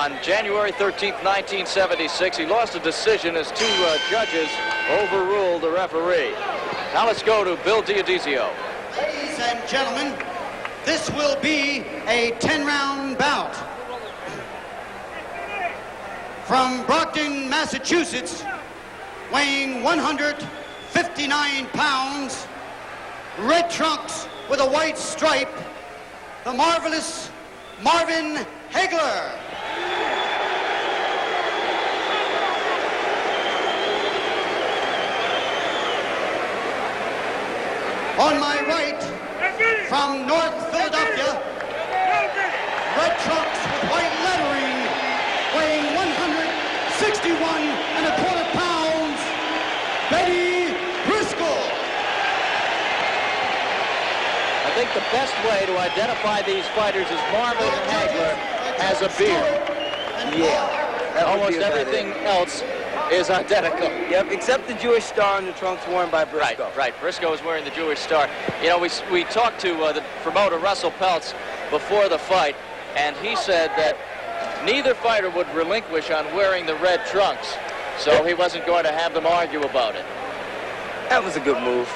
on January 13th, 1976. He lost a decision as two judges overruled the referee. Now let's go to Bill Diodizio. Ladies and gentlemen, this will be a 10-round bout. From Brockton, Massachusetts, weighing 159 pounds, red trunks with a white stripe, the marvelous Marvin Hagler. On my right, from North Philadelphia, red trunks with white lettering, weighing 161¼ pounds, Bennie Briscoe. I think the best way to identify these fighters is Marvin Hagler has a beard. Yeah. Almost everything else is identical. Yep, except the Jewish star and the trunks worn by Briscoe. Right. Briscoe is wearing the Jewish star. You know, we talked to the promoter, Russell Peltz, before the fight, and he said that neither fighter would relinquish on wearing the red trunks, so he wasn't going to have them argue about it. That was a good move.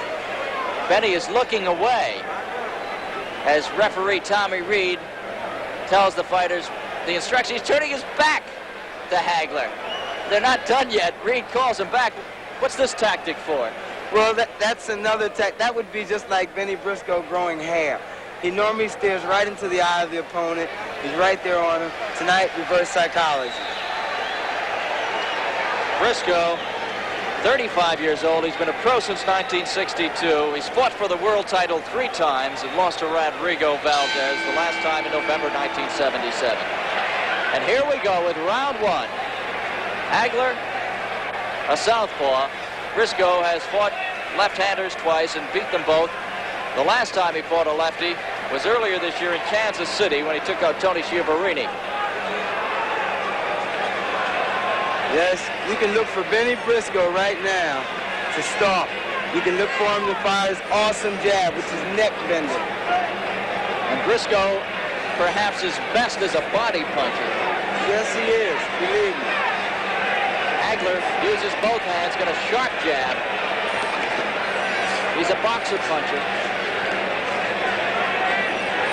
Bennie is looking away as referee Tommy Reed tells the fighters the instructions. He's turning his back to Hagler. They're not done yet. Reed calls him back. What's this tactic for? Well, that's another that would be just like Bennie Briscoe growing hair. He normally stares right into the eye of the opponent. He's right there on him. Tonight, reverse psychology. Briscoe, 35 years old. He's been a pro since 1962. He's fought for the world title 3 times and lost to Rodrigo Valdez, the last time in November 1977. And here we go with round 1. Hagler, a southpaw. Briscoe has fought left-handers twice and beat them both. The last time he fought a lefty was earlier this year in Kansas City when he took out Tony Schiavone. Yes, you can look for Bennie Briscoe right now to stop. You can look for him to fire his awesome jab, which is neck bending. And Briscoe, perhaps his best as a body puncher. Yes, he is, believe me. Hagler uses both hands, got a sharp jab. He's a boxer puncher.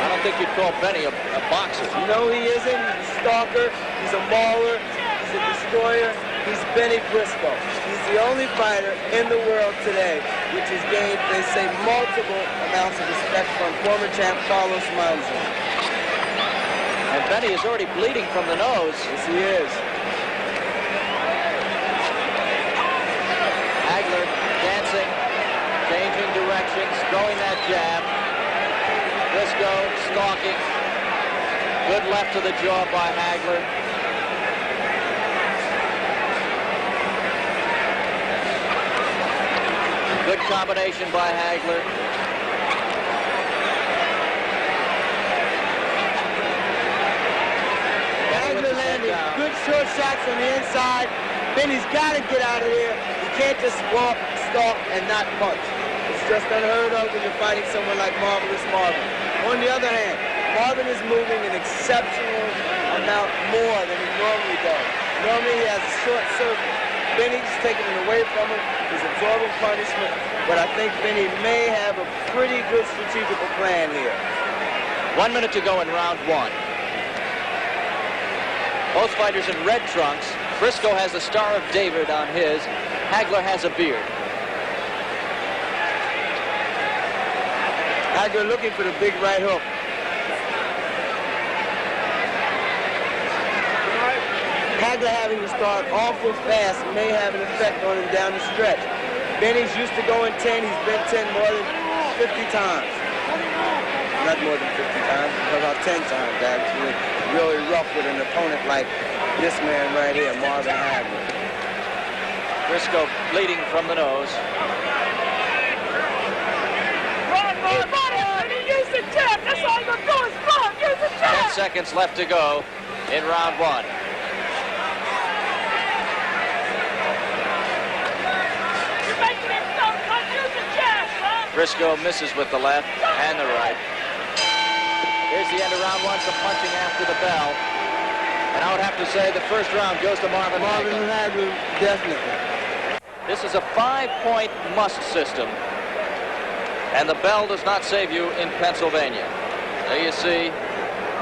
I don't think you'd call Bennie a boxer. No, he isn't. He's a stalker. He's a mauler. He's a destroyer. He's Bennie Briscoe. He's the only fighter in the world today which has gained, they say, multiple amounts of respect from former champ Carlos Monzo. And Bennie is already bleeding from the nose. Yes, he is. Hagler dancing, changing directions, throwing that jab. Briscoe stalking. Good left to the jaw by Hagler. Good combination by Hagler. Hagler landing good short shots from the inside. Bennie's got to get out of here. You can't just walk, stalk, and not punch. It's just unheard of when you're fighting someone like Marvelous Marvin. On the other hand, Marvin is moving an exceptional amount more than he normally does. Normally he has a short circuit. Bennie's taking it away from him. He's absorbing punishment. But I think Bennie may have a pretty good strategical plan here. 1 minute to go in round 1. Both fighters in red trunks. Briscoe has the Star of David on his. Hagler has a beard. Hagler looking for the big right hook. Hagler having to start awful fast may have an effect on him down the stretch. Bennie's used to going 10. He's been 10 more than 50 times. Not more than 50 times, about 10 times actually. Really rough with an opponent like this man right here, Marvin Hagler. Briscoe bleeding from the nose. Use the jab. That's all you're gonna do is run. Use the jab. 10 seconds left to go in round 1. You're making him stop. Use the jab, son. Briscoe misses with the left and the right. Here's the end of round 1, some punching after the bell. And I would have to say the first round goes to Marvin Hagler. Hagler, definitely. This is a 5-point must system. And the bell does not save you in Pennsylvania. There you see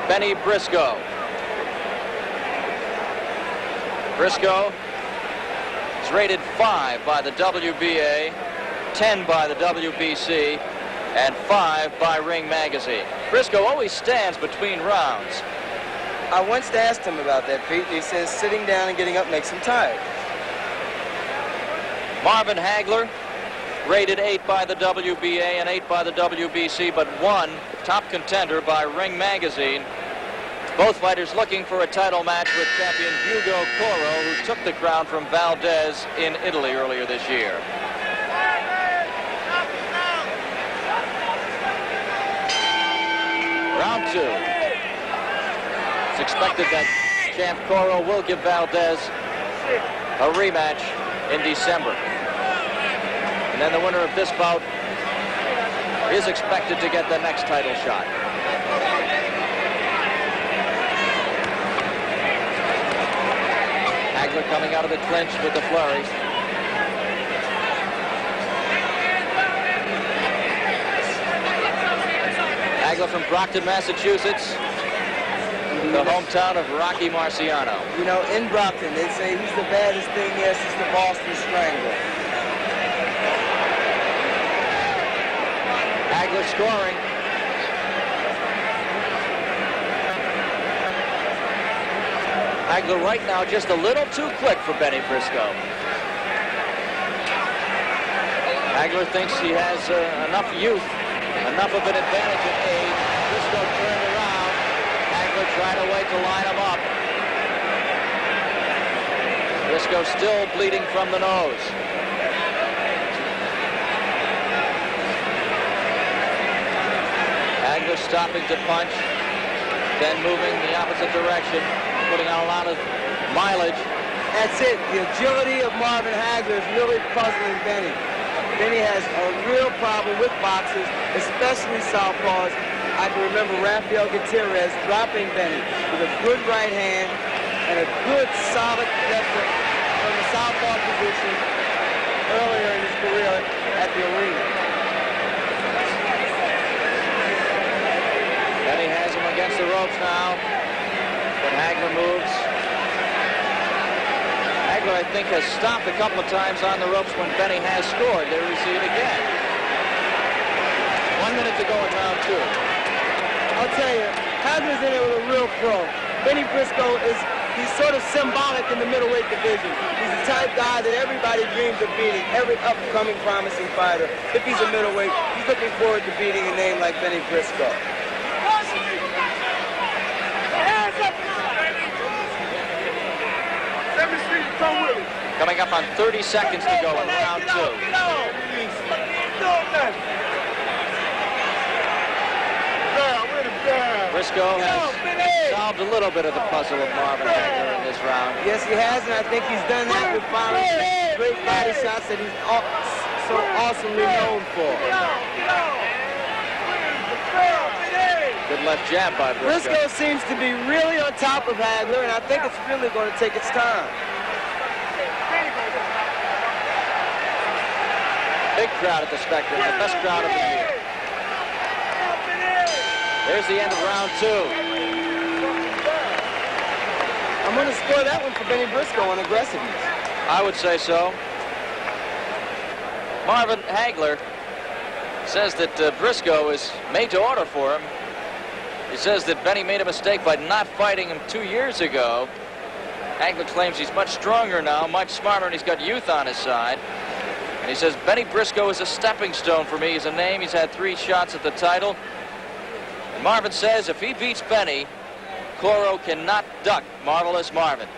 Bennie Briscoe. Briscoe is rated 5 by the WBA, 10 by the WBC, and 5 by Ring Magazine. Briscoe always stands between rounds. I once asked him about that, Pete, and he says sitting down and getting up makes him tired. Marvin Hagler, rated 8 by the WBA and 8 by the WBC, but 1 top contender by Ring Magazine. Both fighters looking for a title match with champion Hugo Coro, who took the crown from Valdez in Italy earlier this year. Round 2. It's expected that champ Coro will give Valdez a rematch in December. And then the winner of this bout is expected to get the next title shot. Hagler coming out of the clinch with the flurry. Hagler from Brockton, Massachusetts, the hometown of Rocky Marciano. You know, in Brockton, they say he's the baddest thing here since the Boston Strangler. Hagler scoring. Hagler right now just a little too quick for Bennie Briscoe. Hagler thinks he has enough youth, enough of an advantage in age. Briscoe turned around. Hagler trying to wait to line him up. Briscoe still bleeding from the nose. Hagler stopping to punch, then moving the opposite direction, putting out a lot of mileage. That's it. The agility of Marvin Hagler is really puzzling Bennie. Bennie has a real problem with boxers, especially southpaws. I can remember Rafael Gutierrez dropping Bennie with a good right hand and a good solid left hook from the southpaw position earlier in his career at the arena. Bennie has him against the ropes now, but Hagler moves. Hagler, I think, has stopped a couple of times on the ropes when Bennie has scored. There we see it again. 1 minute to go in round 2. I'll tell you, Hagler's in it with a real pro. Bennie Briscoe he's sort of symbolic in the middleweight division. He's the type guy that everybody dreams of beating, every upcoming promising fighter. If he's a middleweight, he's looking forward to beating a name like Bennie Briscoe. Coming up on 30 seconds to go in round 2. Briscoe has solved a little bit of the puzzle of Marvin Hagler in this round. Yes, he has, and I think he's done that with firing great body shots that he's so awesomely known for. Good left jab by Briscoe. Briscoe seems to be really on top of Hagler, and I think it's really going to take its time. Big crowd at the Spectrum, the best crowd of the year. There's the end of round 2. I'm going to score that one for Bennie Briscoe on aggressiveness. I would say so. Marvin Hagler says that Briscoe is made to order for him. He says that Bennie made a mistake by not fighting him 2 years ago. Hagler claims he's much stronger now, much smarter, and he's got youth on his side. And he says Bennie Briscoe is a stepping stone for me. He's a name. He's had 3 shots at the title. And Marvin says if he beats Bennie, Coro cannot duck Marvelous Marvin.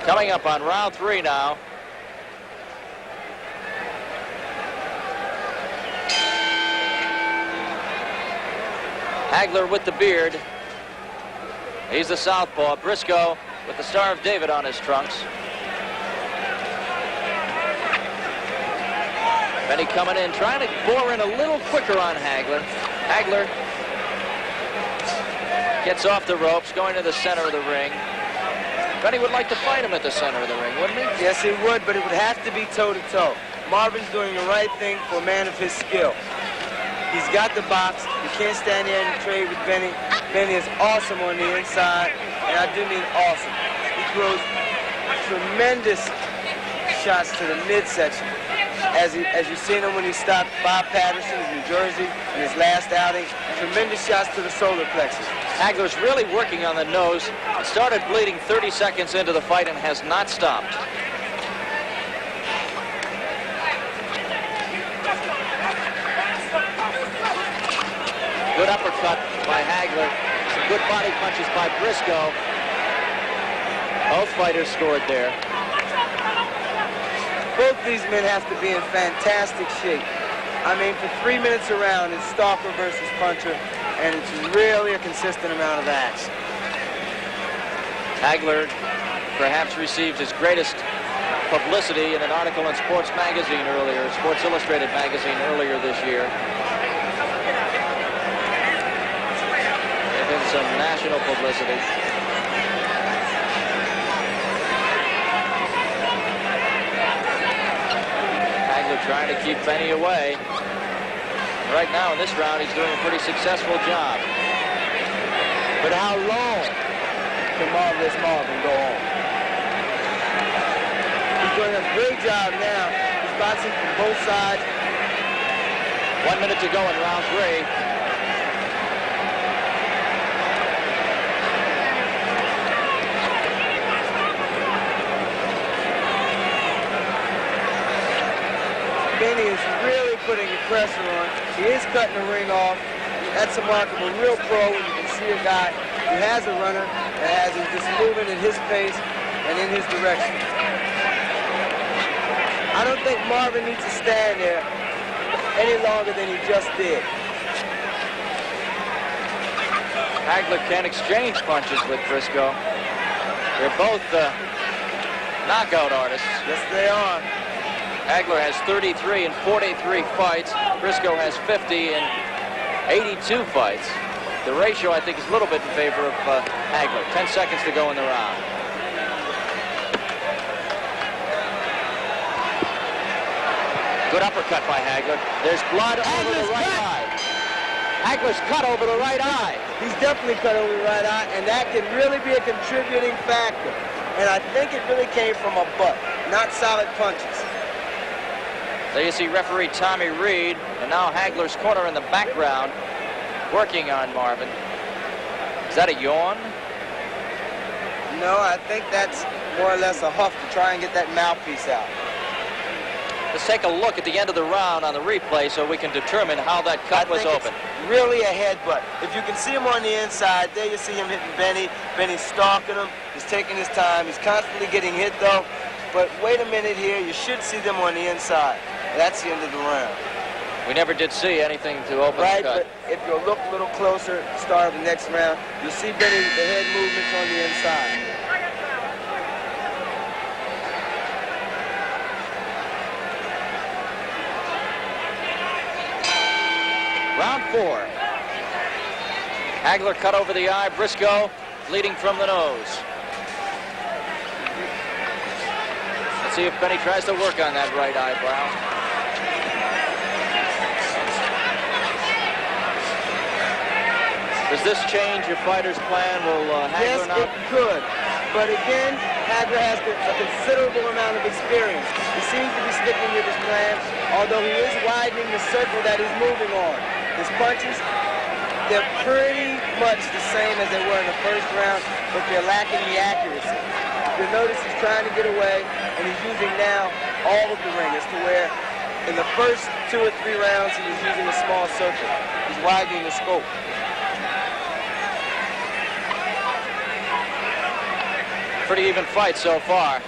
Coming up on round 3 now. Hagler with the beard. He's the southpaw. Briscoe with the Star of David on his trunks. Bennie coming in, trying to bore in a little quicker on Hagler. Hagler gets off the ropes, going to the center of the ring. Bennie would like to fight him at the center of the ring, wouldn't he? Yes, he would, but it would have to be toe-to-toe. Marvin's doing the right thing for a man of his skill. He's got the box. You can't stand there and trade with Bennie. Bennie is awesome on the inside, and I do mean awesome. He throws tremendous shots to the midsection. As you've seen him when he stopped Bob Patterson in New Jersey in his last outing, tremendous shots to the solar plexus. Hagler's really working on the nose. It started bleeding 30 seconds into the fight and has not stopped. Good uppercut by Hagler. Some good body punches by Briscoe. Both fighters scored there. Both these men have to be in fantastic shape. I mean, for 3 minutes around, it's stalker versus puncher, and it's really a consistent amount of action. Hagler perhaps received his greatest publicity in an article in Sports Magazine earlier, Sports Illustrated magazine earlier this year. There's been some national publicity. Trying to keep Bennie away. Right now in this round, he's doing a pretty successful job. But how long can Marvelous Marvin go on? He's doing a great job now. He's boxing from both sides. 1 minute to go in round 3. Bennie is really putting the pressure on. He is cutting the ring off. That's a mark of a real pro when you can see a guy who has a runner that has him just moving in his pace and in his direction. I don't think Marvin needs to stand there any longer than he just did. Hagler can exchange punches with Briscoe. They're both knockout artists. Yes, they are. Hagler has 33 in 43 fights. Briscoe has 50 in 82 fights. The ratio, I think, is a little bit in favor of Hagler. 10 seconds to go in the round. Good uppercut by Hagler. There's blood over the right eye. Hagler's cut over the right eye. He's definitely cut over the right eye, and that can really be a contributing factor. And I think it really came from a butt, not solid punches. There you see referee Tommy Reed, and now Hagler's corner in the background, working on Marvin. Is that a yawn? No, I think that's more or less a huff to try and get that mouthpiece out. Let's take a look at the end of the round on the replay so we can determine how that cut was open. It's really a headbutt. If you can see him on the inside, there you see him hitting Bennie. Bennie's stalking him. He's taking his time. He's constantly getting hit, though. But wait a minute here. You should see them on the inside. That's the end of the round. We never did see anything to open the cut. But if you look a little closer at the start of the next round, you'll see Bennie, the head movements on the inside. Round 4. Hagler cut over the eye. Briscoe bleeding from the nose. Let's see if Bennie tries to work on that right eyebrow. Does this change your fighter's plan? Will Hagler Yes, it could. But again, Hagler has a considerable amount of experience. He seems to be sticking with his plan, although he is widening the circle that he's moving on. His punches, they're pretty much the same as they were in the first round, but they're lacking the accuracy. You'll notice he's trying to get away, and he's using now all of the ring, as to where in the first 2 or 3 rounds he was using a small circle. He's widening the scope. Pretty even fight so far.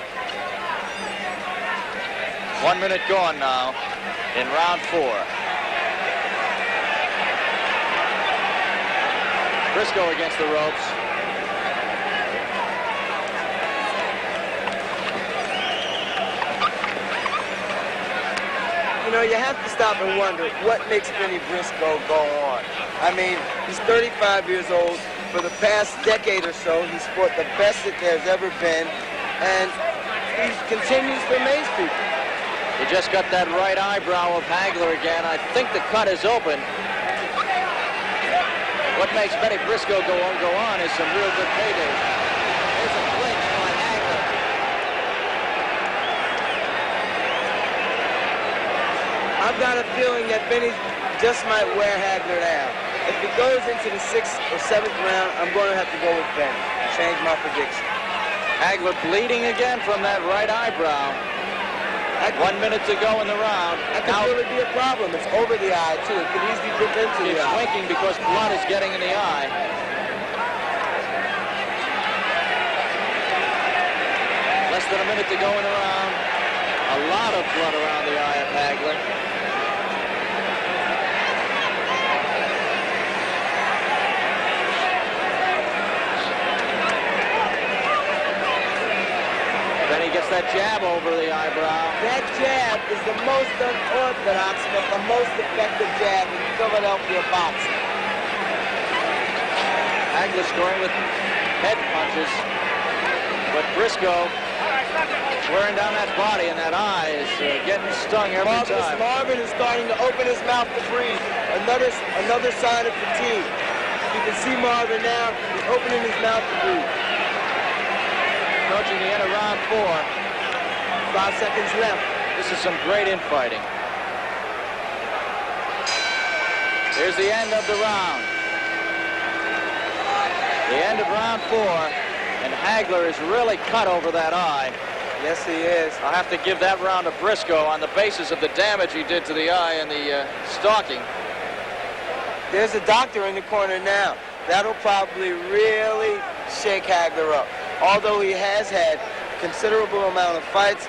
1 minute gone now in round 4. Briscoe against the ropes. you know, you have to stop and wonder what makes Bennie Briscoe go on. I mean, he's 35 years old. For the past decade or so, he's fought the best that there's ever been, and he continues to amaze people. He just got that right eyebrow of Hagler again. I think the cut is open. What makes Bennie Briscoe go on is some real good paydays. There's a clinch by Hagler. I've got a feeling that Bennie just might wear Hagler down. If he goes into the 6th or 7th round, I'm going to have to go with Bennie. Change my prediction. Hagler bleeding again from that right eyebrow. 1 minute to go in the round. That could really be a problem. It's over the eye, too. It could easily dip into the eye. It's winking because blood is getting in the eye. Less than a minute to go in the round. A lot of blood around the eye of Hagler. Then he gets that jab over the eyebrow. That jab is the most unorthodox but the most effective jab in Philadelphia boxing. Hagler scoring with head punches. But Briscoe wearing down that body, and that eye is getting stung every time. Marvin is starting to open his mouth to breathe. Another sign of fatigue. You can see Marvin now. He's opening his mouth to breathe. Approaching the end of round 4. 5 seconds left. This is some great infighting. Here's the end of the round. The end of round 4, and Hagler is really cut over that eye. Yes, he is. I'll have to give that round to Briscoe on the basis of the damage he did to the eye and the stalking. There's a doctor in the corner now. That'll probably really shake Hagler up. Although he has had considerable amount of fights,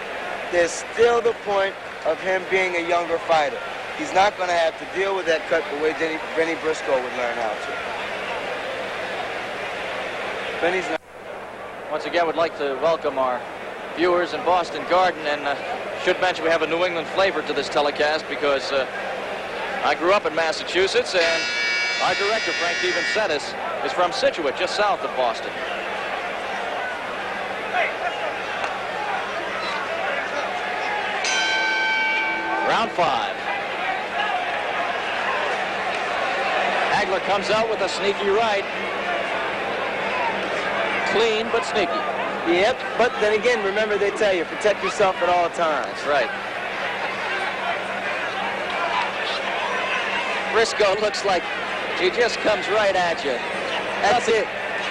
there's still the point of him being a younger fighter. He's not going to have to deal with that cut the way Bennie Briscoe would learn how to. Bennie's not. Once again, would like to welcome our viewers in Boston Garden, and should mention we have a New England flavor to this telecast because I grew up in Massachusetts, and our director, Frank DeVincentis, is from Situate, just south of Boston. Round 5. Hagler comes out with a sneaky right. Clean, but sneaky. Yep, but then again, remember they tell you, protect yourself at all times. That's right. Briscoe looks like he just comes right at you. That's it.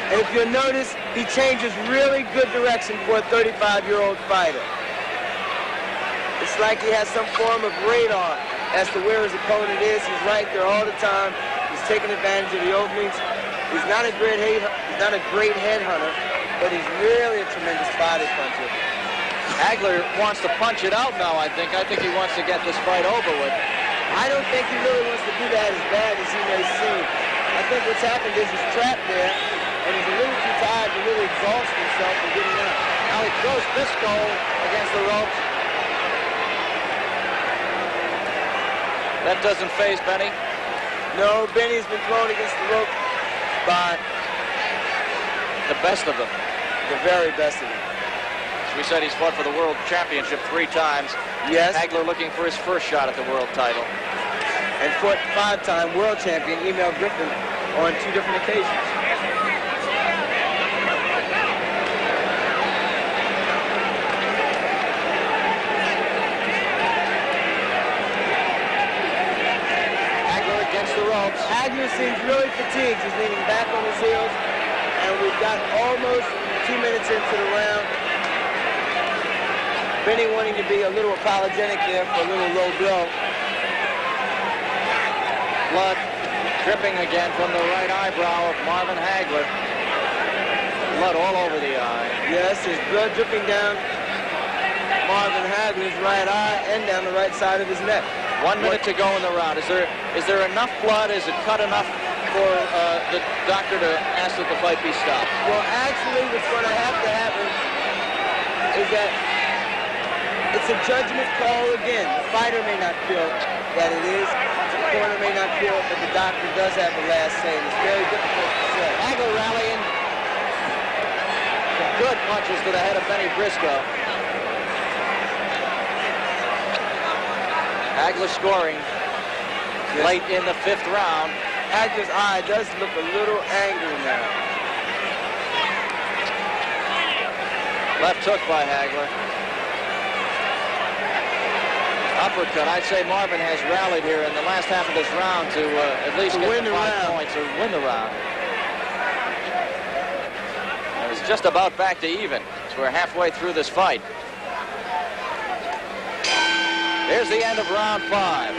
And if you'll notice, he changes really good direction for a 35-year-old fighter. It's like he has some form of radar as to where his opponent is. He's right there all the time. He's taking advantage of the openings. He's not a great headhunter, but he's really a tremendous body puncher. Hagler wants to punch it out now, I think. I think he wants to get this fight over with. I don't think he really wants to do that as bad as he may seem. I think what's happened is he's trapped there, and he's a little too tired to really exhaust himself and getting out. Now he throws Briscoe against the ropes. That doesn't faze Bennie. No, Bennie's been thrown against the rope by the best of them. The very best of them. As we said, he's fought for the World Championship 3 times. Yes. Hagler looking for his first shot at the world title. And fought 5-time world champion Emil Griffin on 2 different occasions. Against the ropes. Hagler seems really fatigued. He's leaning back on his heels, and we've got almost 2 minutes into the round. Bennie wanting to be a little apologetic there for a little low blow. Blood dripping again from the right eyebrow of Marvin Hagler. Blood all over the eye. Yes, there's blood dripping down Marvin Hagler's right eye and down the right side of his neck. 1 minute to go in the round. Is there enough blood? Is it cut enough for the doctor to ask that the fight be stopped? Well, actually, what's going to have to happen is that It's a judgment call again. The fighter may not feel that it is. The corner may not feel it, but the doctor does have the last say, and it's very difficult to say. Hagler rallying. Some good punches to the head of Bennie Briscoe. Hagler scoring late in the 5th round. Hagler's eye does look a little angry now. Left hook by Hagler. Uppercut. I'd say Marvin has rallied here in the last half of this round to at least get the 5 points or win the round. And it's just about back to even. So we're halfway through this fight. Here's the end of round 5.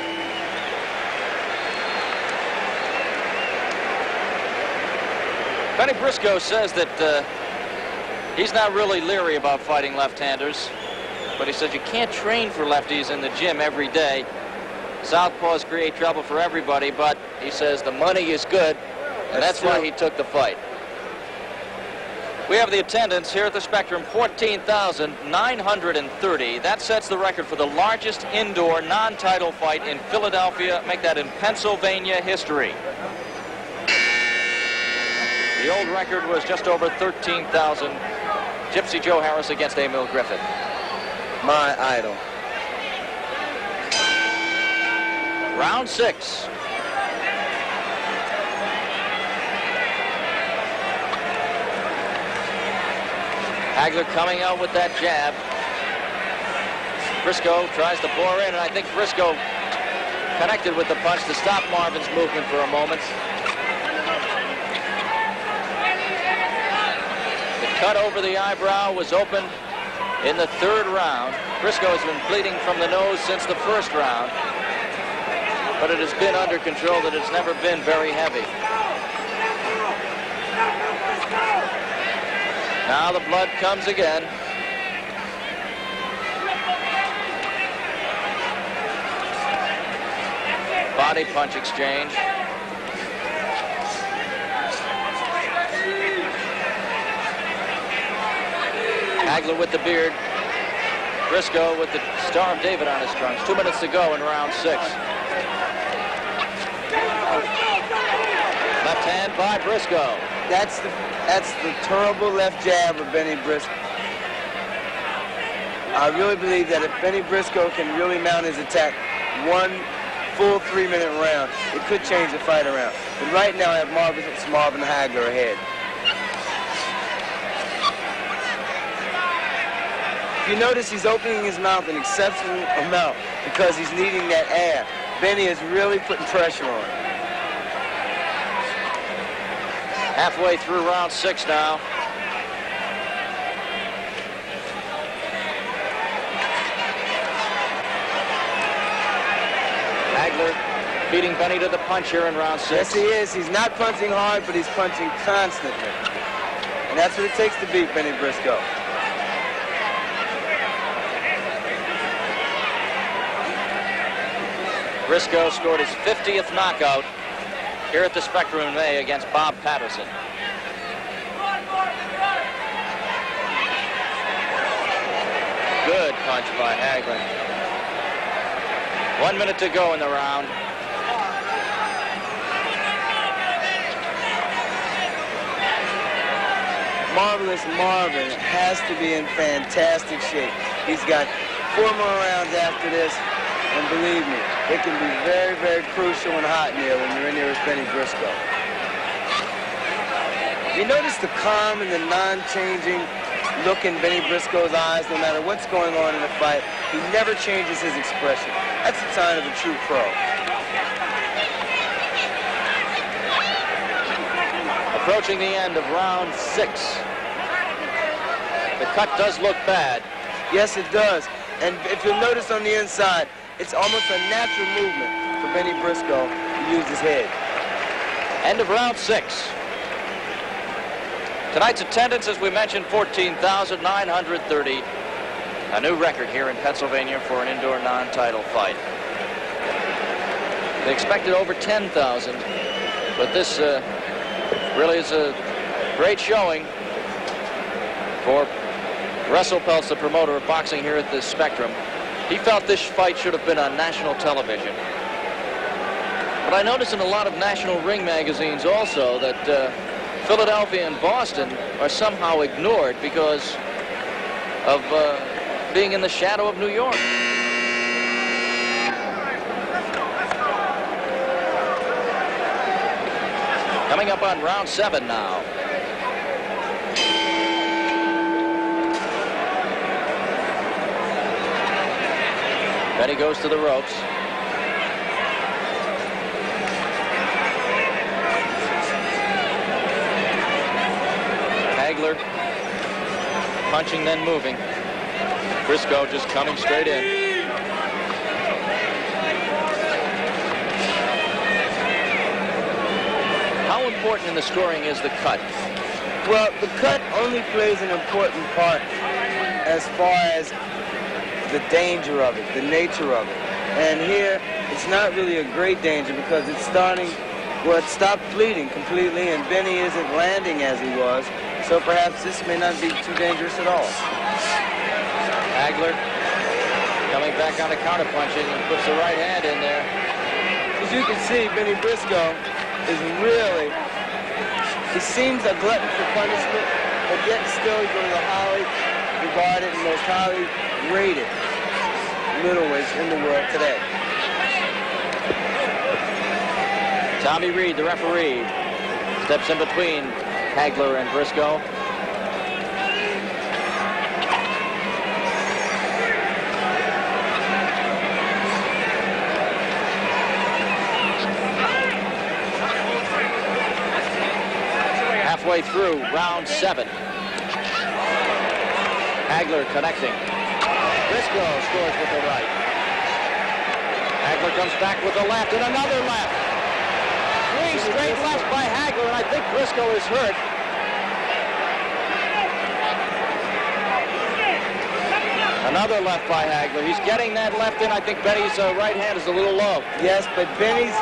Bennie Briscoe says that he's not really leery about fighting left-handers, but he says you can't train for lefties in the gym every day. Southpaws create trouble for everybody, but he says the money is good, and that's why he took the fight. We have the attendance here at the Spectrum, 14,930. That sets the record for the largest indoor non-title fight in Philadelphia. Make that in Pennsylvania history. The old record was just over 13,000. Gypsy Joe Harris against Emil Griffith. My idol. Round 6. Hagler coming out with that jab. Briscoe tries to bore in, and I think Briscoe connected with the punch to stop Marvin's movement for a moment. The cut over the eyebrow was open in the 3rd round. Briscoe has been bleeding from the nose since the 1st round, but it has been under control, that it's never been very heavy. Now the blood comes again. Body punch exchange. Hagler with the beard. Briscoe with the Star of David on his trunks. 2 minutes to go in round 6. Left hand by Briscoe. That's the terrible left jab of Bennie Briscoe. I really believe that if Bennie Briscoe can really mount his attack one full 3-minute round, it could change the fight around. But right now I have Marvin Hagler ahead. If you notice, he's opening his mouth an exceptional amount because he's needing that air. Bennie is really putting pressure on him. Halfway through round 6 now. Hagler beating Bennie to the punch here in round 6. Yes, he is. He's not punching hard, but he's punching constantly. And that's what it takes to beat Bennie Briscoe. Briscoe scored his 50th knockout here at the Spectrum in May against Bob Patterson. Good punch by Hagler. 1 minute to go in the round. Marvelous Marvin has to be in fantastic shape. He's got 4 more rounds after this, and believe me, it can be very, very crucial and hot in there when you're in there with Bennie Briscoe. You notice the calm and the non-changing look in Bennie Briscoe's eyes, no matter what's going on in the fight. He never changes his expression. That's the sign of a true pro. Approaching the end of round 6. The cut does look bad. Yes, it does. And if you'll notice on the inside, it's almost a natural movement for Bennie Briscoe to use his head. End of round 6. Tonight's attendance, as we mentioned, 14,930. A new record here in Pennsylvania for an indoor non-title fight. They expected over 10,000, but this really is a great showing for Russell Peltz, the promoter of boxing here at the Spectrum, he felt this fight should have been on national television. But I noticed in a lot of national ring magazines also that Philadelphia and Boston are somehow ignored because of being in the shadow of New York. Coming up on round 7 now. Bennie goes to the ropes. Hagler punching, then moving. Briscoe just coming straight in. How important in the scoring is the cut? Well, the cut only plays an important part as far as the danger of it, the nature of it. And here, it's not really a great danger because it's starting, well, it stopped bleeding completely, and Bennie isn't landing as he was. So perhaps this may not be too dangerous at all. Hagler coming back on the counter punching and puts the right hand in there. As you can see, Bennie Briscoe is really, he seems a glutton for punishment, but yet still he's one of the highly regarded and most highly rated middleweights in the world today. Tommy Reed, the referee, steps in between Hagler and Briscoe. Halfway through round 7. Hagler connecting. Briscoe scores with the right. Hagler comes back with the left and another left. 3 straight lefts by Hagler, and I think Briscoe is hurt. Another left by Hagler. He's getting that left in. I think Bennie's right hand is a little low. Yes, but Bennie's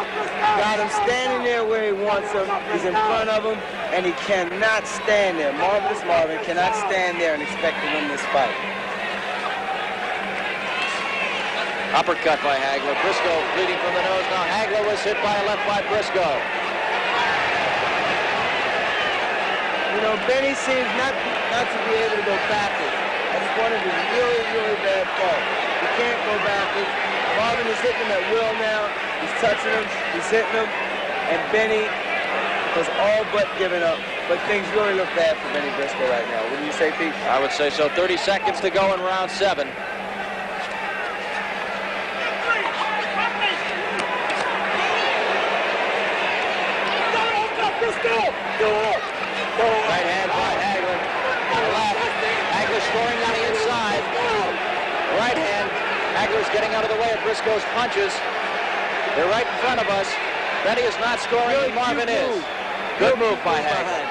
got him standing there where he wants him. He's in front of him, and he cannot stand there. Marvelous Marvin cannot stand there and expect to win this fight. Uppercut by Hagler. Briscoe bleeding from the nose. Now Hagler was hit by a left by Briscoe. You know, Bennie seems not to be able to go backwards. That's one of his really, really bad faults. He can't go backwards. Marvin is hitting him at will now. He's touching him. He's hitting him. And Bennie has all but given up. But things really look bad for Bennie Briscoe right now. Wouldn't you say, Pete? I would say so. 30 seconds to go in round 7. Right hand by Hagler. Left. Hagler scoring on the inside. Right hand. Hagler's getting out of the way of Briscoe's punches. They're right in front of us. Bennie is not scoring, and Marvin is. Good move by Hagler.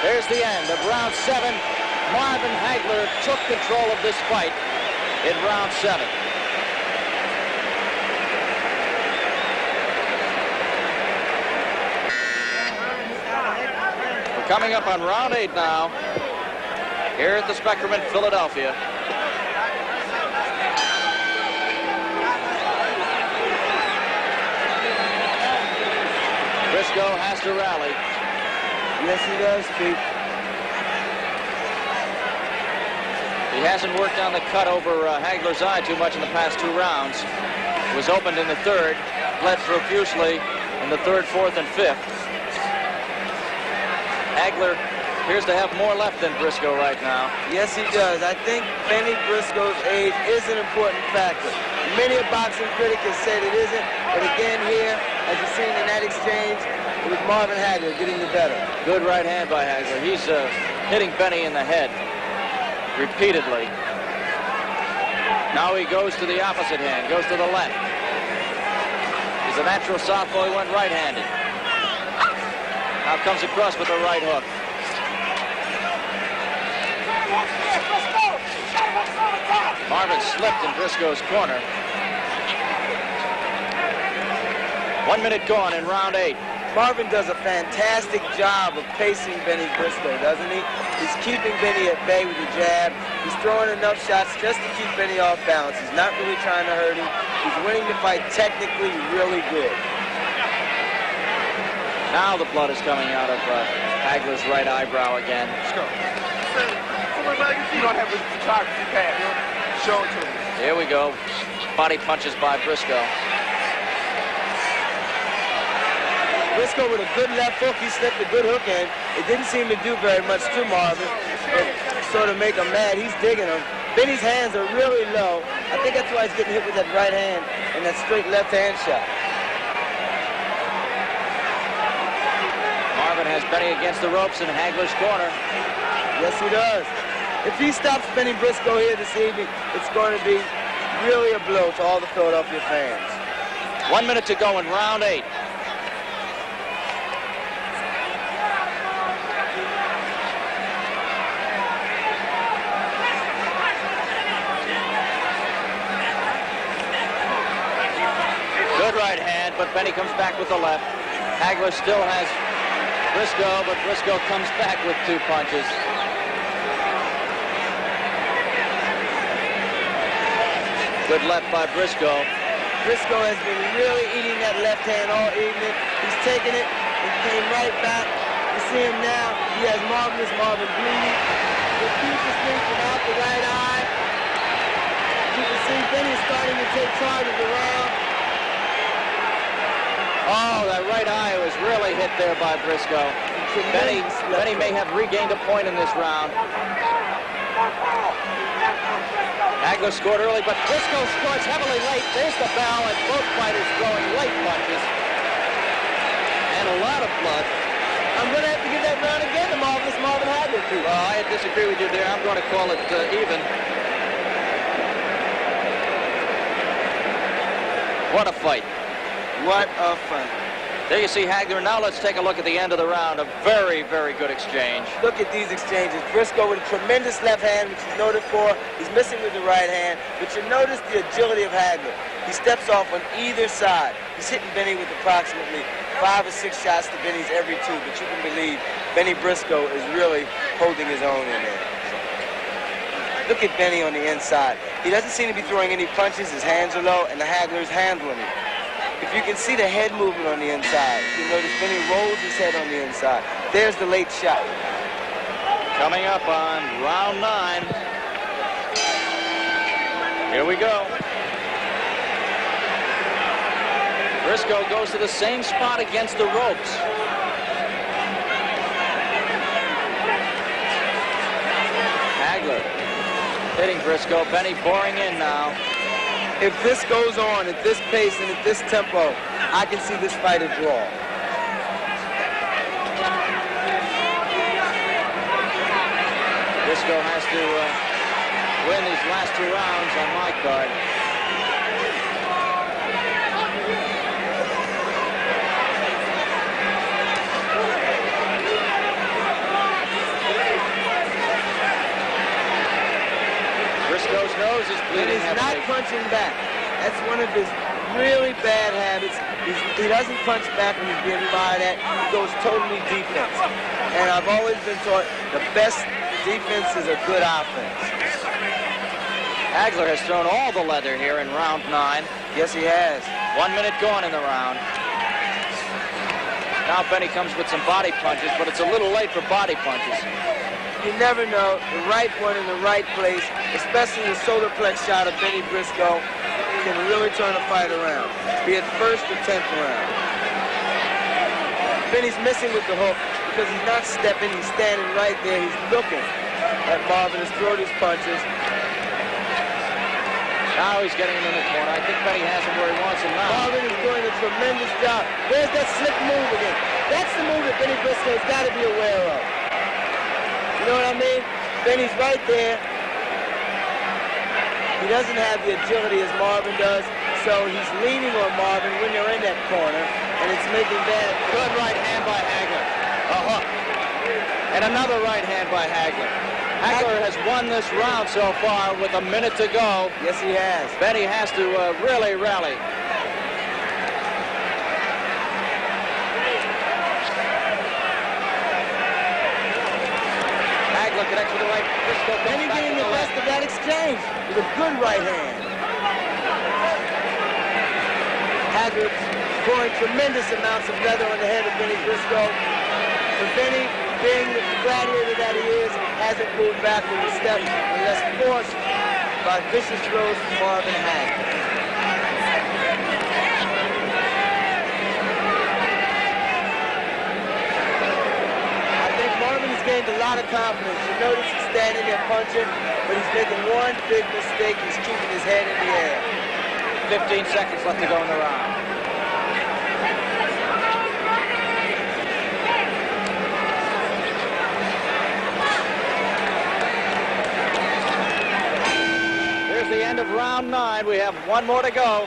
There's the end of round 7. Marvin Hagler took control of this fight in round 7. We're coming up on round 8 now, here at the Spectrum in Philadelphia. Briscoe has to rally. Yes, he does, Pete. He hasn't worked on the cut over Hagler's eye too much in the past 2 rounds. It was opened in the 3rd, bled profusely in the 3rd, 4th, and 5th. Hagler appears to have more left than Briscoe right now. Yes, he does. I think Bennie Briscoe's age is an important factor. Many a boxing critic has said it isn't, but again here, as you've seen in that exchange, it was Marvin Hagler getting the better. Good right hand by Hagler. He's hitting Bennie in the head repeatedly. Now he goes to the opposite hand, goes to the left. He's a natural southpaw. He went right-handed. Now comes across with the right hook. Marvin slipped in Briscoe's corner. 1 minute gone in round 8. Marvin does a fantastic job of pacing Bennie Briscoe, doesn't he? He's keeping Bennie at bay with the jab. He's throwing enough shots just to keep Bennie off balance. He's not really trying to hurt him. He's winning the fight technically really good. Now the blood is coming out of Hagler's right eyebrow again. Let's go. You don't have a photography pad. Show it to me. Here we go. Body punches by Briscoe. Briscoe with a good left hook. He slipped a good hook in. It didn't seem to do very much to Marvin. It sort of make him mad. He's digging him. Bennie's hands are really low. I think that's why he's getting hit with that right hand and that straight left hand shot. Marvin has Bennie against the ropes in Hagler's corner. Yes, he does. If he stops Bennie Briscoe here this evening, it's going to be really a blow to all the Philadelphia fans. 1 minute to go in round 8. Good right hand, but Bennie comes back with the left. Hagler still has Briscoe, but Briscoe comes back with 2 punches. Good left by Briscoe. Briscoe has been really eating that left hand all evening. He's taken it and came right back. You see him now. He has Marvin bleeding. Profusely from out the right eye. You can see Bennie starting to take charge of the round. Oh, that right eye was really hit there by Briscoe. Bennie may have regained a point in this round. Hagler scored early, but Briscoe scores heavily late. There's the bell, and both fighters throwing late punches. And a lot of blood. I'm going to have to give that round again to Marvin Hagler, too. Well, I disagree with you there. I'm going to call it even. What a fight. What a fight. There you see Hagler. Now let's take a look at the end of the round. A very, very good exchange. Look at these exchanges. Briscoe with a tremendous left hand, which he's noted for. He's missing with the right hand. But you notice the agility of Hagler. He steps off on either side. He's hitting Bennie with approximately 5 or 6 shots to Bennie's every 2. But you can believe Bennie Briscoe is really holding his own in there. Look at Bennie on the inside. He doesn't seem to be throwing any punches. His hands are low, and the Hagler's handling him. If you can see the head movement on the inside, you notice Bennie rolls his head on the inside. There's the late shot. Coming up on round 9. Here we go. Briscoe goes to the same spot against the ropes. Hagler hitting Briscoe. Bennie boring in now. If this goes on at this pace and at this tempo, I can see this fight a draw. Briscoe has to win these last 2 rounds on my card. Briscoe's nose is bleeding He's not heavily. punching back. That's one of his really bad habits. He doesn't punch back when he's being fired at. He goes totally defense. And I've always been taught the best defense is a good offense. Hagler has thrown all the leather here in round 9. Yes, he has. 1 minute gone in the round. Now Bennie comes with some body punches, but it's a little late for body punches. You never know, the right one in the right place, especially the solar plex shot of Bennie Briscoe, can really turn a fight around, be it first or 10th round. Bennie's missing with the hook because he's not stepping, he's standing right there, he's looking at Marvin, has thrown his punches. Now he's getting him in the corner. I think Bennie has him where he wants him now. Marvin is doing a tremendous job. There's that slick move again. That's the move that Bennie Briscoe's got to be aware of. You know what I mean? Bennie's right there. He doesn't have the agility as Marvin does, so he's leaning on Marvin when they're in that corner, and it's making bad. Good right hand by Hagler. A hook. And another right hand by Hagler. Hagler has won this round so far with a minute to go. Yes, he has. Bennie has to really rally. connects with the right. Briscoe comes Bennie back getting to the best of that exchange with a good right hand. Hagler pouring tremendous amounts of leather on the head of Bennie Briscoe. But Bennie, being the gladiator that he is, hasn't moved back with a step unless forced by vicious throws from Marvin Hagler. I think Marvin has gained a lot of confidence. You notice he's standing there punching, but he's making one big mistake. He's keeping his head in the air. 15 seconds left to go in the round. Here's the end of round 9. We have one more to go.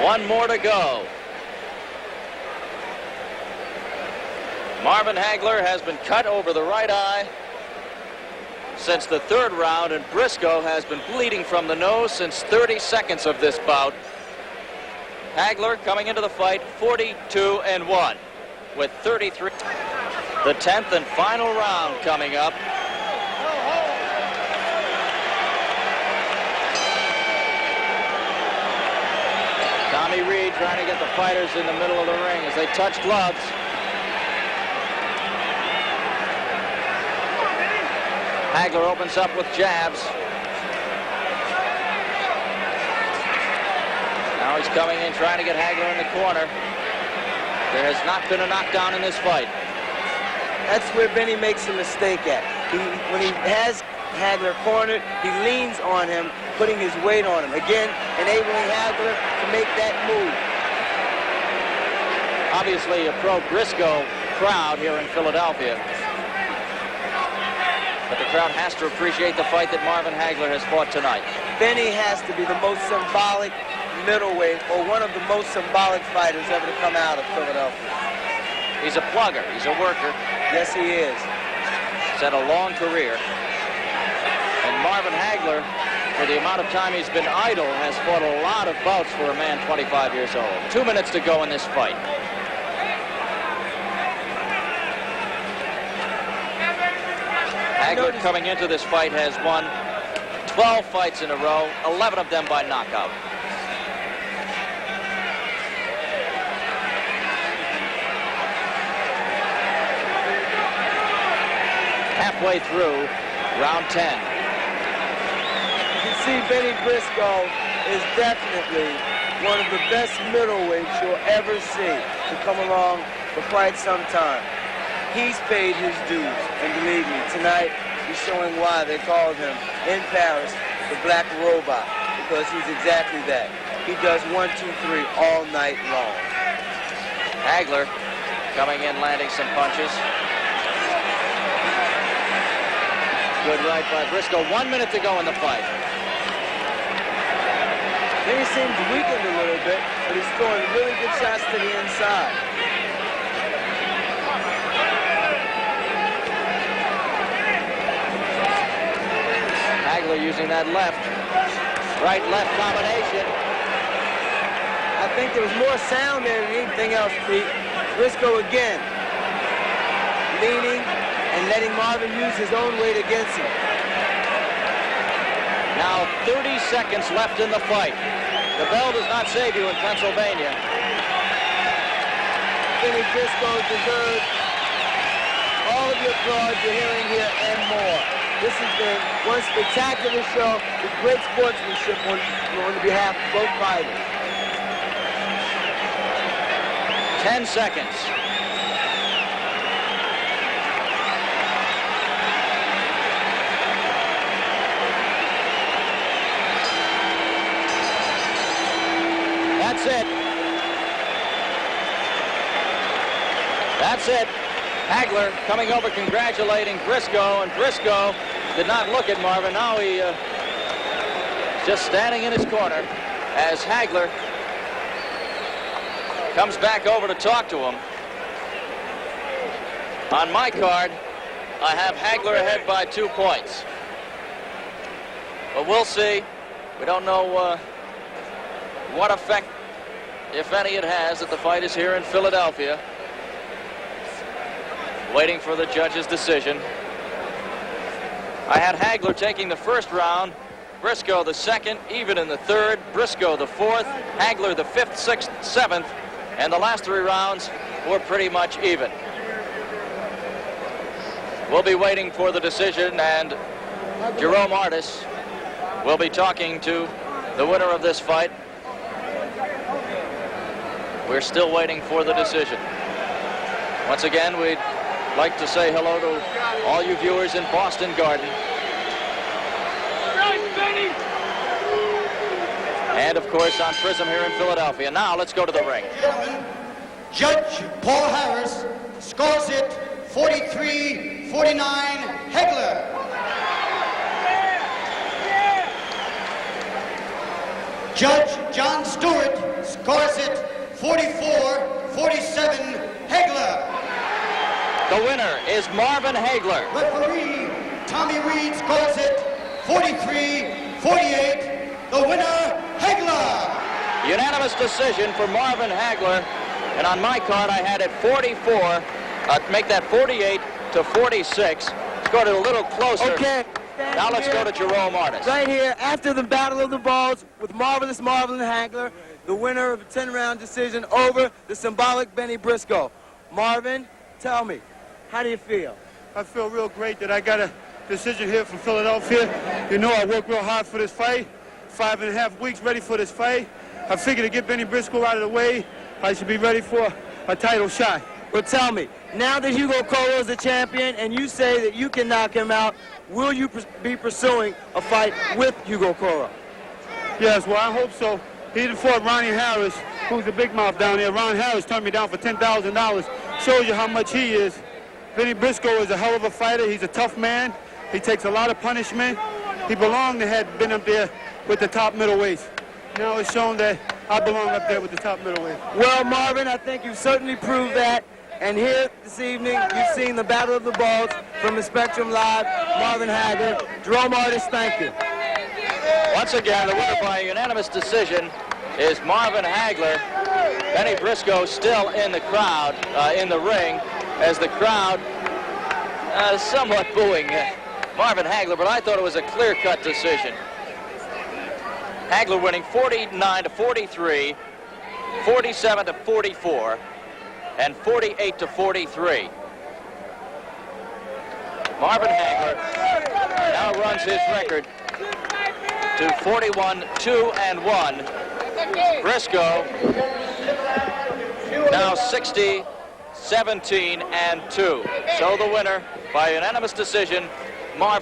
One more to go. Marvin Hagler has been cut over the right eye since the 3rd round, and Briscoe has been bleeding from the nose since 30 seconds of this bout. Hagler coming into the fight 42-1 with 33. The 10th and final round coming up. Tommy Reed trying to get the fighters in the middle of the ring as they touch gloves. Hagler opens up with jabs. Now he's coming in trying to get Hagler in the corner. There has not been a knockdown in this fight. That's where Bennie makes a mistake at. When he has Hagler cornered, he leans on him, putting his weight on him. Again, enabling Hagler to make that move. Obviously a pro-Briscoe crowd here in Philadelphia. But the crowd has to appreciate the fight that Marvin Hagler has fought tonight. Bennie has to be the most symbolic middleweight, or one of the most symbolic fighters ever to come out of Philadelphia. He's a plugger. He's a worker. Yes, he is. He's had a long career. And Marvin Hagler, for the amount of time he's been idle, has fought a lot of bouts for a man 25 years old. 2 minutes to go in this fight. Hagler coming into this fight has won 12 fights in a row, 11 of them by knockout. Halfway through round 10. You can see Bennie Briscoe is definitely one of the best middleweights you'll ever see to come along for quite some time. He's paid his dues, and believe me, tonight he's showing why they called him in Paris the Black Robot, because he's exactly that. He does 1, 2, 3 all night long. Hagler coming in, landing some punches. Good right by Briscoe. 1 minute to go in the fight. Bennie seems weakened a little bit, but he's throwing really good shots to the inside. Hagler using that right-left combination. I think there was more sound there than anything else, Pete. Briscoe again, leaning and letting Marvin use his own weight against him. Now 30 seconds left in the fight. The bell does not save you in Pennsylvania. Bennie Briscoe deserves all of the applause you're hearing here and more. This has been one spectacular show with great sportsmanship on behalf of both fighters. 10 seconds. That's it. That's it. Hagler coming over congratulating Briscoe, and Briscoe did not look at Marvin. Now he just standing in his corner as Hagler comes back over to talk to him. On my card, I have Hagler ahead by 2 points. But we'll see. We don't know what effect if any it has, that the fight is here in Philadelphia. Waiting for the judge's decision. I had Hagler taking the first round, Briscoe the second, even in the third, Briscoe the fourth, Hagler the fifth, sixth, seventh, and the last 3 rounds were pretty much even. We'll be waiting for the decision, and Jerome Artis will be talking to the winner of this fight. We're still waiting for the decision. Once again, we'd like to say hello to all you viewers in Boston Garden. And, of course, on Prism here in Philadelphia. Now, let's go to the ring. Gentlemen, Judge Paul Harris scores it 43-49 Hagler. Judge John Stewart scores it 44-47 Hagler. The winner is Marvin Hagler. Referee Tommy Reed scores it 43-48. The winner, Hagler. Unanimous decision for Marvin Hagler. And on my card, I had it 44. Make that 48-46. Scored it a little closer. Okay. Now let's go to Jerome Artis. Right here, after the Battle of the Balls with Marvin Hagler, the winner of a 10-round decision over the symbolic Bennie Briscoe. Marvin, tell me, how do you feel? I feel real great that I got a decision here from Philadelphia. You know I worked real hard for this fight. 5.5 weeks ready for this fight. I figured to get Bennie Briscoe out of the way, I should be ready for a title shot. Well, tell me, now that Hugo Coro is the champion and you say that you can knock him out, will you be pursuing a fight with Hugo Coro? Yes, well, I hope so. He done fought Ronnie Harris, who's the big mouth down there. Ron Harris turned me down for $10,000. Shows you how much he is. Bennie Briscoe is a hell of a fighter. He's a tough man. He takes a lot of punishment. He belonged to have been up there with the top middleweights. Now it's shown that I belong up there with the top middleweight. Well, Marvin, I think you've certainly proved that. And here this evening, you've seen the Battle of the Balls from the Spectrum Live. Marvin Hagler, Jerome Artis, thank you. Once again, the winner by unanimous decision is Marvin Hagler. Bennie Briscoe still in the crowd, in the ring, as the crowd somewhat booing Marvin Hagler, but I thought it was a clear-cut decision. Hagler winning 49-43, 47-44, and 48-43. Marvin Hagler now runs his record to 41-2-1. Briscoe now 60-17-2. So the winner by unanimous decision, Marvin.